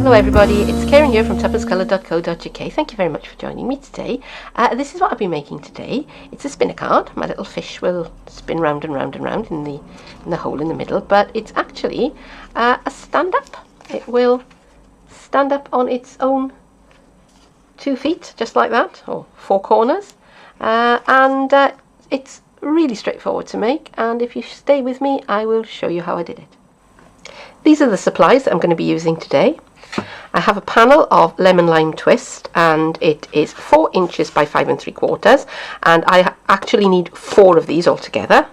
Hello everybody, it's Keren here from tuppencecoloured.co.uk. Thank you very much for joining me today. This is what I'll be making today. It's a spinner card. My little fish will spin round and round and round in the hole in the middle, but it's actually a stand-up. It will stand up on its own 2 feet, just like that, or 4 corners. It's really straightforward to make, and if you stay with me, I will show you how I did it. These are the supplies that I'm going to be using today. I have a panel of lemon lime twist, and it is 4 inches by 5 3/4, and I actually need 4 of these altogether.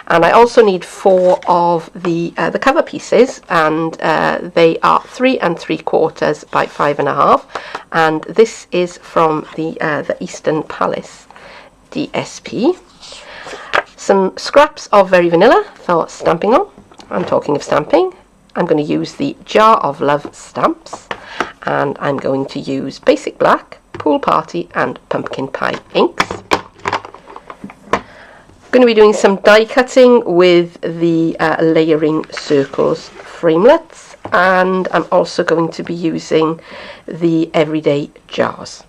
And I also need 4 of the cover pieces, and they are 3 3/4 by 5 1/2, and this is from the Eastern Palace DSP. Some scraps of Very Vanilla for stamping on. I'm talking of stamping. I'm going to use the Jar of Love stamps, and I'm going to use Basic Black, Pool Party and Pumpkin Pie inks. I'm going to be doing some die cutting with the layering circles framelets, and I'm also going to be using the everyday jars.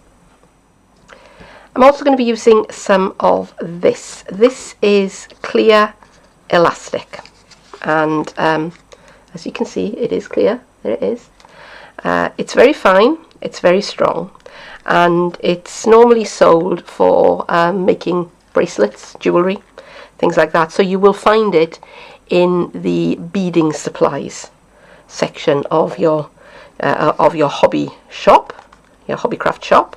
I'm also going to be using some of this. This is clear elastic, and as you can see, it is clear. There it is. It's very fine, it's very strong, and it's normally sold for making bracelets, jewellery, things like that. So you will find it in the beading supplies section of your hobby shop, your hobbycraft shop,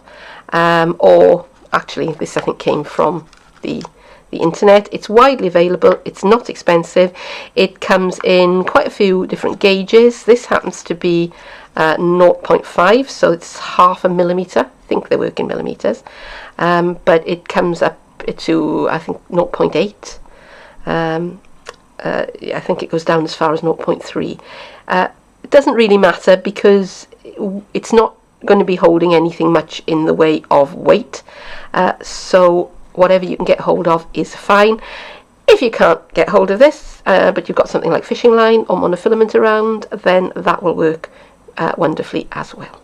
or actually this I think came from the internet. It's widely available, it's not expensive, it comes in quite a few different gauges. This happens to be 0.5, so it's half a millimetre. I think they work in millimetres, but it comes up to I think 0.8. I think it goes down as far as 0.3. It doesn't really matter because it's not going to be holding anything much in the way of weight, so whatever you can get hold of is fine. If you can't get hold of this, but you've got something like fishing line or monofilament around, then that will work wonderfully as well.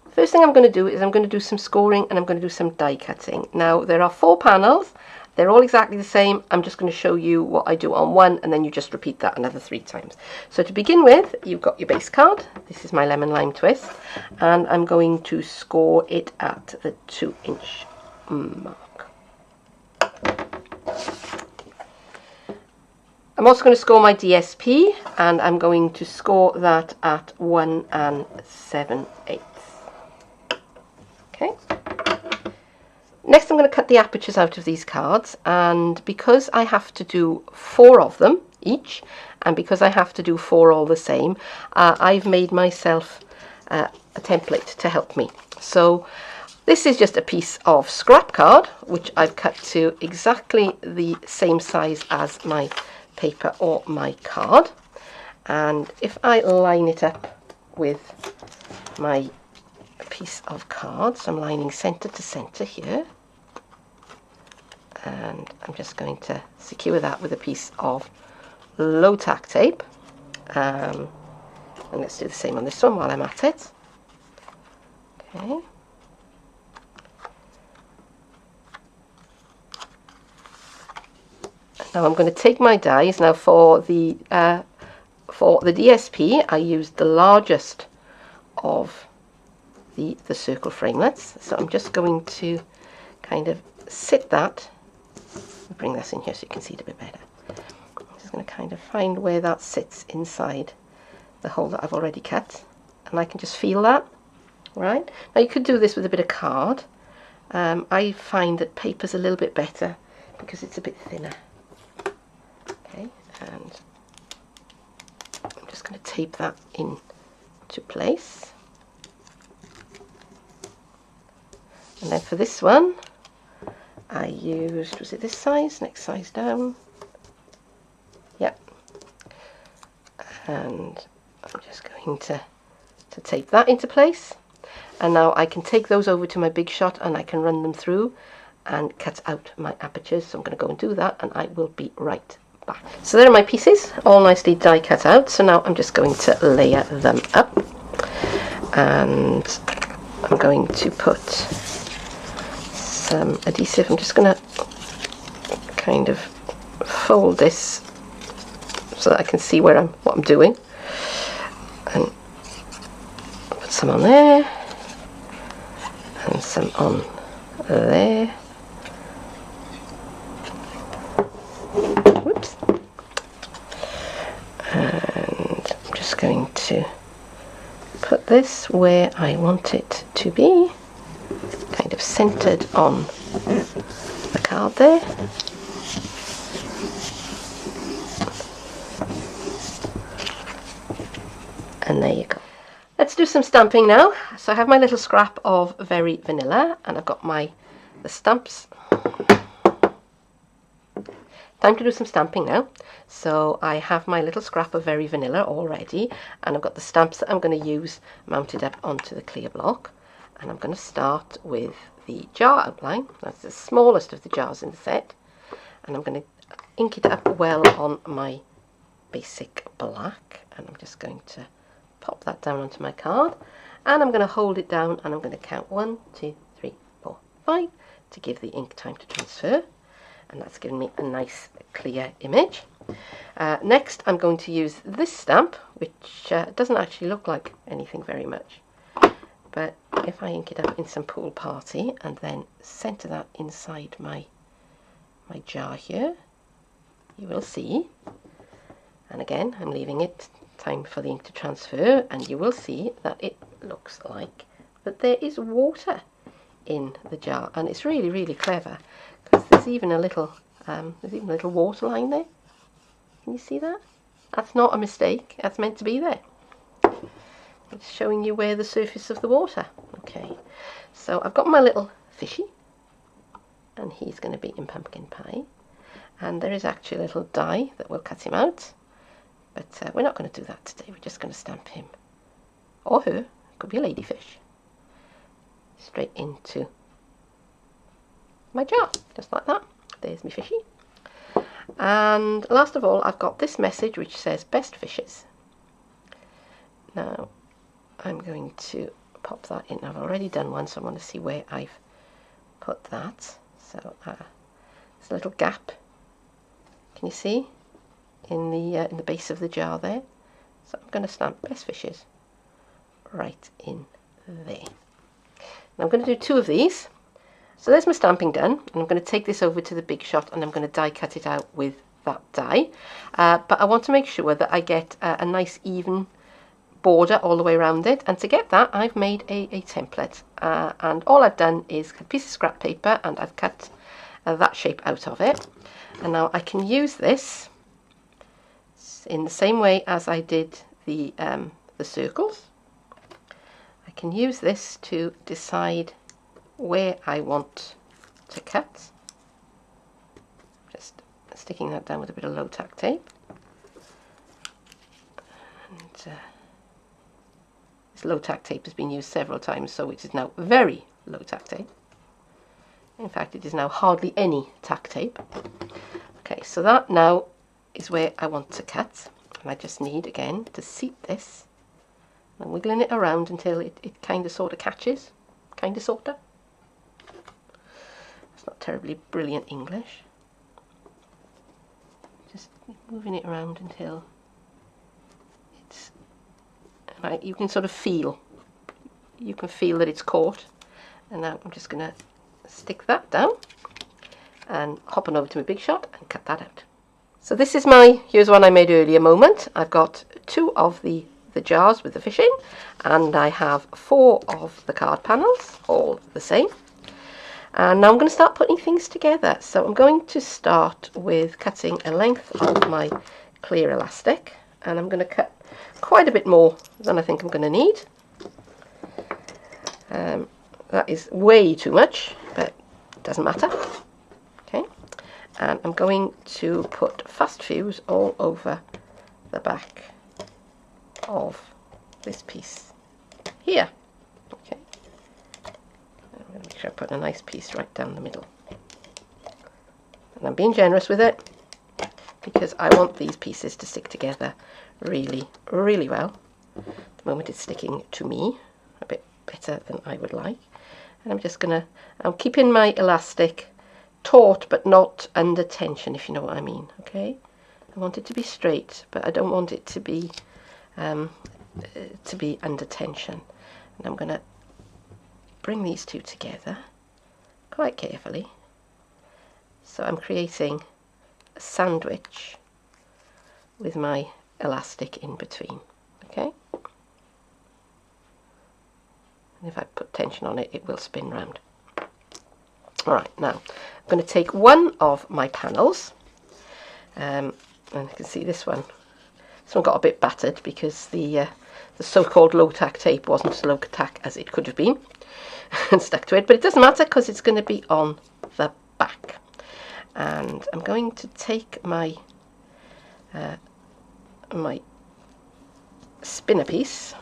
First thing I'm going to do is I'm going to do some scoring, and I'm going to do some die cutting. Now there are 4 panels, they're all exactly the same. I'm just going to show you what I do on one, and then you just repeat that another 3 times. So to begin with, you've got your base card. This is my lemon lime twist, and I'm going to score it at the 2-inch mark. I'm also going to score my DSP, and I'm going to score that at 1 7/8. Okay. Next I'm going to cut the apertures out of these cards, and because I have to do 4 of them each, and because I have to do 4 all the same, I've made myself a template to help me. So this is just a piece of scrap card, which I've cut to exactly the same size as my paper or my card. And if I line it up with my piece of card, so I'm lining centre to centre here, and I'm just going to secure that with a piece of low tack tape. And let's do the same on this one while I'm at it. Okay. Now I'm going to take my dies. Now for the DSP, I used the largest of the circle framelets. So I'm just going to kind of sit that. Bring this in here so you can see it a bit better. I'm just going to kind of find where that sits inside the hole that I've already cut, and I can just feel that. Right. Now you could do this with a bit of card. I find that paper's a little bit better because it's a bit thinner. Okay, and I'm just going to tape that into place. And then for this one, I used, was it this size? Next size down. Yep. And I'm just going to tape that into place. And now I can take those over to my big shot, and I can run them through and cut out my apertures. So I'm going to go and do that, and I will be right back. So there are my pieces, all nicely die cut out. So now I'm just going to layer them up. and I'm going to put some adhesive. I'm just going to kind of fold this so that I can see what I'm doing, and put some on there and some on there. Whoops. And I'm just going to put this where I want it to be, kind of centered on the card there. And there you go. Let's do some stamping now. So I have my little scrap of Very Vanilla, and I've got the stamps. Time to do some stamping now. So I have my little scrap of Very Vanilla all ready, and I've got the stamps that I'm going to use mounted up onto the clear block. And I'm going to start with the jar outline. That's the smallest of the jars in the set, and I'm going to ink it up well on my basic black, and I'm just going to pop that down onto my card, and I'm going to hold it down, and I'm going to count 1, 2, 3, 4, 5 to give the ink time to transfer, and that's given me a nice clear image. Next I'm going to use this stamp, which doesn't actually look like anything very much, but if I ink it up in some Pool Party and then center that inside my jar here, you will see, and again I'm leaving it time for the ink to transfer, and you will see that it looks like that there is water in the jar, and it's really, really clever because there's even a little water line there. Can you see that? That's not a mistake, that's meant to be there. It's showing you where the surface of the water. Okay, so I've got my little fishy, and he's going to be in pumpkin pie, and there is actually a little die that will cut him out. But we're not going to do that today. We're just going to stamp him, or her, could be a ladyfish, straight into my jar, just like that. There's my fishy. And last of all, I've got this message which says best fishes. Now I'm going to pop that in. I've already done one, so I want to see where I've put that. So there's a little gap. Can you see? In the base of the jar there. So I'm going to stamp best fishes right in there. Now I'm going to do 2 of these. So there's my stamping done, and I'm going to take this over to the Big Shot, and I'm going to die cut it out with that die. But I want to make sure that I get a nice even border all the way around it, and to get that I've made a template, and all I've done is a piece of scrap paper, and I've cut that shape out of it. And now I can use this in the same way as I did the circles. I can use this to decide where I want to cut. Just sticking that down with a bit of low tack tape. And this low tack tape has been used several times, so it is now very low tack tape. In fact, it is now hardly any tack tape. Okay, so that now is where I want to cut, and I just need again to seat this and wiggling it around until it kind of sort of catches, kind of sort of. It's not terribly brilliant English. Just moving it around until it's, and you can sort of feel, you can feel that it's caught. And now I'm just going to stick that down and hop on over to my Big Shot and cut that out. So this is here's one I made earlier moment. I've got 2 of the jars with the fish in, and I have 4 of the card panels, all the same. And now I'm going to start putting things together. So I'm going to start with cutting a length of my clear elastic, and I'm going to cut quite a bit more than I think I'm going to need. That is way too much, but it doesn't matter. Okay, and I'm going to put fast fuse all over the back of this piece here. Okay, I'm going to make sure I put a nice piece right down the middle, and I'm being generous with it because I want these pieces to stick together really, really well. At the moment it's sticking to me. a bit better than I would like. And I'm just gonna, I'm keeping my elastic taut but not under tension, if you know what I mean. Okay, I want it to be straight, but I don't want it to be under tension. And I'm gonna bring these two together quite carefully. So I'm creating a sandwich with my elastic in between. Okay, and if I put tension on it, it will spin round. Alright, now I'm going to take one of my panels, and you can see this one got a bit battered because the so-called low-tack tape wasn't as low-tack as it could have been and stuck to it, but it doesn't matter because it's going to be on the back. And I'm going to take my my spinner piece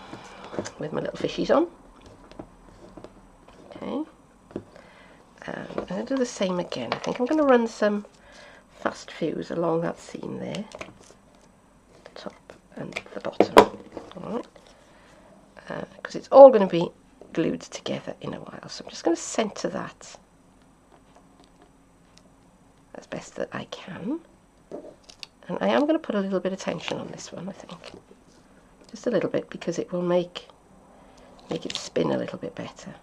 with my little fishies on. Okay, and I'm going to do the same again. I think I'm going to run some fast fuse along that seam there, the top and the bottom. Alright, because it's all going to be glued together in a while. So I'm just going to centre that as best that I can. And I am going to put a little bit of tension on this one, I think. Just a little bit, because it will make it spin a little bit better.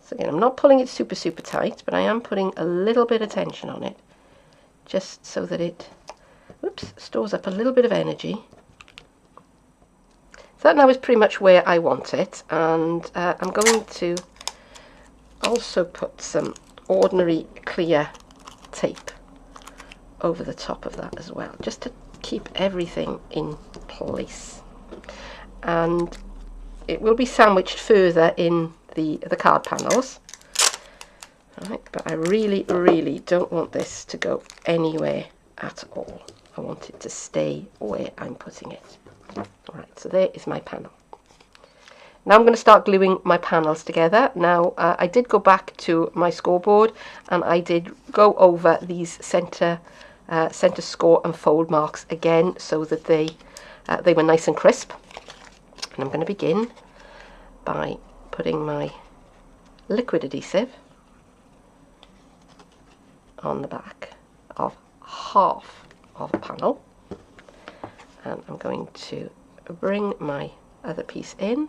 So again, I'm not pulling it super tight, but I am putting a little bit of tension on it, just so that it, stores up a little bit of energy. So that now is pretty much where I want it, and I'm going to also put some ordinary clear tape over the top of that as well, just to keep everything in place. And it will be sandwiched further in the card panels. Right, but I really don't want this to go anywhere at all. I want it to stay where I'm putting it. Alright, so there is my panel. Now I'm going to start gluing my panels together. Now I did go back to my scoreboard and I did go over these centre score and fold marks again, so that they were nice and crisp. And I'm going to begin by putting my liquid adhesive on the back of half of a panel, and I'm going to bring my other piece in.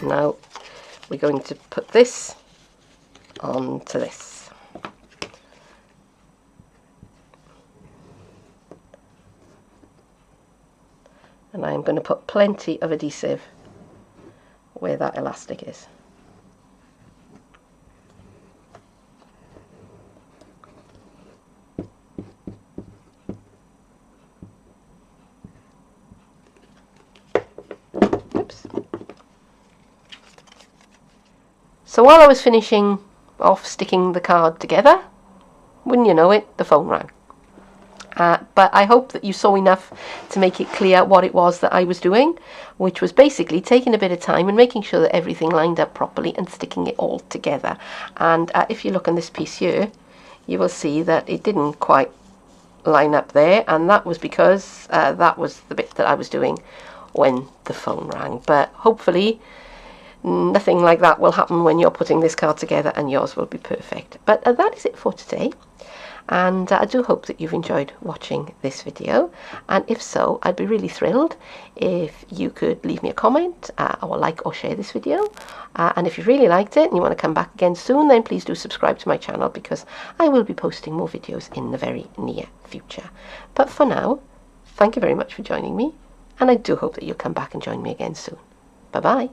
Now we're going to put this onto this. And I'm going to put plenty of adhesive where that elastic is. So while I was finishing off sticking the card together, wouldn't you know it, the phone rang. But I hope that you saw enough to make it clear what it was that I was doing, which was basically taking a bit of time and making sure that everything lined up properly and sticking it all together. And if you look on this piece here, you will see that it didn't quite line up there, and that was because that was the bit that I was doing when the phone rang. But hopefully nothing like that will happen when you're putting this card together, and yours will be perfect. But that is it for today, and I do hope that you've enjoyed watching this video, and if so, I'd be really thrilled if you could leave me a comment or like or share this video, and if you really liked it and you want to come back again soon, then please do subscribe to my channel, because I will be posting more videos in the very near future. But for now, thank you very much for joining me, and I do hope that you'll come back and join me again soon. Bye bye.